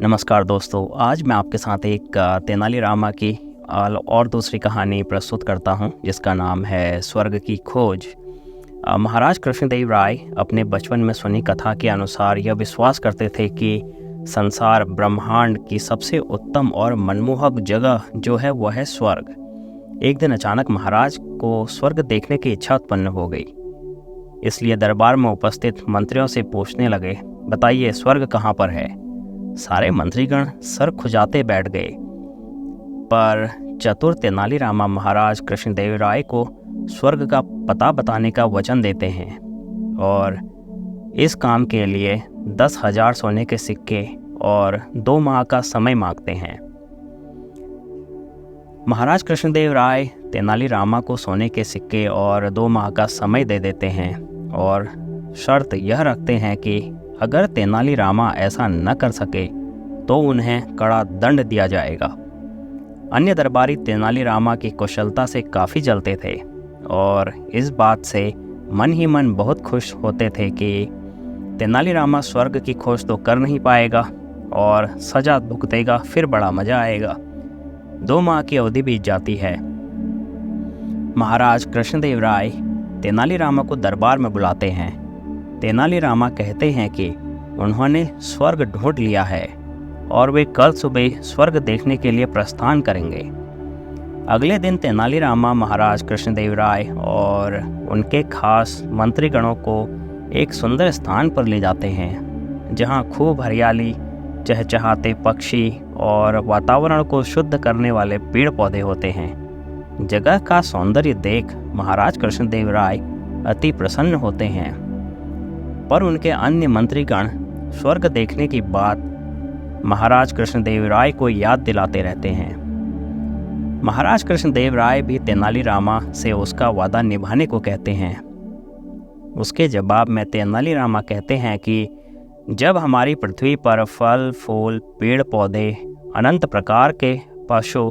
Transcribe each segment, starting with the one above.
नमस्कार दोस्तों, आज मैं आपके साथ एक तेनालीरामा की और दूसरी कहानी प्रस्तुत करता हूं, जिसका नाम है स्वर्ग की खोज। महाराज कृष्णदेव राय अपने बचपन में सुनी कथा के अनुसार यह विश्वास करते थे कि संसार ब्रह्मांड की सबसे उत्तम और मनमोहक जगह जो है वह है स्वर्ग। एक दिन अचानक महाराज को स्वर्ग देखने की इच्छा उत्पन्न हो गई, इसलिए दरबार में उपस्थित मंत्रियों से पूछने लगे, बताइए स्वर्ग कहाँ पर है। सारे मंत्रीगण सर खुजाते बैठ गए, पर चतुर तेनालीरामा महाराज कृष्णदेव राय को स्वर्ग का पता बताने का वचन देते हैं और इस काम के लिए 10,000 सोने के सिक्के और 2 माह का समय मांगते हैं। महाराज कृष्णदेव राय तेनालीरामा को सोने के सिक्के और 2 माह का समय दे देते हैं और शर्त यह रखते हैं कि अगर तेनालीरामा ऐसा न कर सके तो उन्हें कड़ा दंड दिया जाएगा। अन्य दरबारी तेनालीरामा की कुशलता से काफ़ी जलते थे और इस बात से मन ही मन बहुत खुश होते थे कि तेनालीरामा स्वर्ग की खोज तो कर नहीं पाएगा और सजा भुगतेगा, फिर बड़ा मज़ा आएगा। 2 माह की अवधि बीत जाती है। महाराज कृष्णदेव राय तेनालीरामा को दरबार में बुलाते हैं। तेनालीरामा कहते हैं कि उन्होंने स्वर्ग ढूंढ लिया है और वे कल सुबह स्वर्ग देखने के लिए प्रस्थान करेंगे। अगले दिन तेनालीरामा महाराज कृष्णदेव राय और उनके खास मंत्रीगणों को एक सुंदर स्थान पर ले जाते हैं, जहां खूब हरियाली, चहचहाते पक्षी और वातावरण को शुद्ध करने वाले पेड़ पौधे होते हैं। जगह का सौंदर्य देख महाराज कृष्णदेव राय अति प्रसन्न होते हैं, पर उनके अन्य मंत्रीगण स्वर्ग देखने की बात महाराज कृष्णदेव राय को याद दिलाते रहते हैं। महाराज कृष्णदेव राय भी तेनालीरामा से उसका वादा निभाने को कहते हैं। उसके जवाब में तेनालीरामा कहते हैं कि जब हमारी पृथ्वी पर फल फूल, पेड़ पौधे, अनंत प्रकार के पशु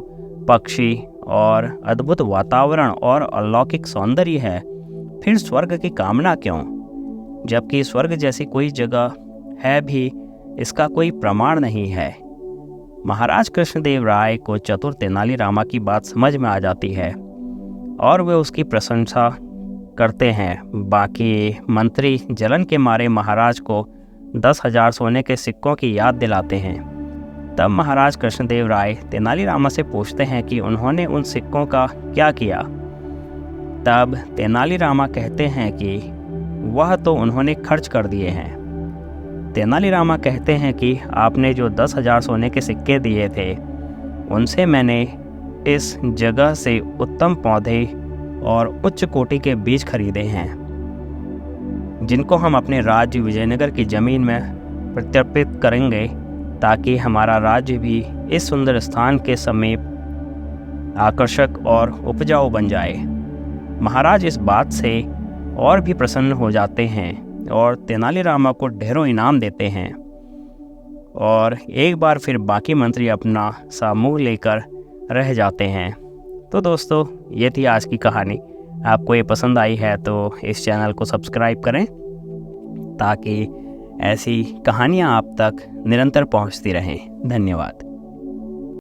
पक्षी और अद्भुत वातावरण और अलौकिक सौंदर्य है, फिर स्वर्ग की कामना क्यों? जबकि स्वर्ग जैसी कोई जगह है भी, इसका कोई प्रमाण नहीं है। महाराज कृष्णदेव राय को चतुर तेनालीरामा की बात समझ में आ जाती है और वे उसकी प्रशंसा करते हैं। बाकी मंत्री जलन के मारे महाराज को 10,000 सोने के सिक्कों की याद दिलाते हैं। तब महाराज कृष्णदेव राय तेनालीरामा से पूछते हैं कि उन्होंने उन सिक्कों का क्या किया। तब तेनालीरामा कहते हैं कि वह तो उन्होंने खर्च कर दिए हैं। तेनालीरामा कहते हैं कि आपने जो 10,000 सोने के सिक्के दिए थे, उनसे मैंने इस जगह से उत्तम पौधे और उच्च कोटि के बीज खरीदे हैं, जिनको हम अपने राज्य विजयनगर की ज़मीन में प्रत्यर्पित करेंगे, ताकि हमारा राज्य भी इस सुंदर स्थान के समीप आकर्षक और उपजाऊ बन जाए। महाराज इस बात से और भी प्रसन्न हो जाते हैं और तेनालीरामा को ढेरों इनाम देते हैं और एक बार फिर बाकी मंत्री अपना समूह लेकर रह जाते हैं। तो दोस्तों, ये थी आज की कहानी। आपको ये पसंद आई है तो इस चैनल को सब्सक्राइब करें, ताकि ऐसी कहानियाँ आप तक निरंतर पहुंचती रहें। धन्यवाद।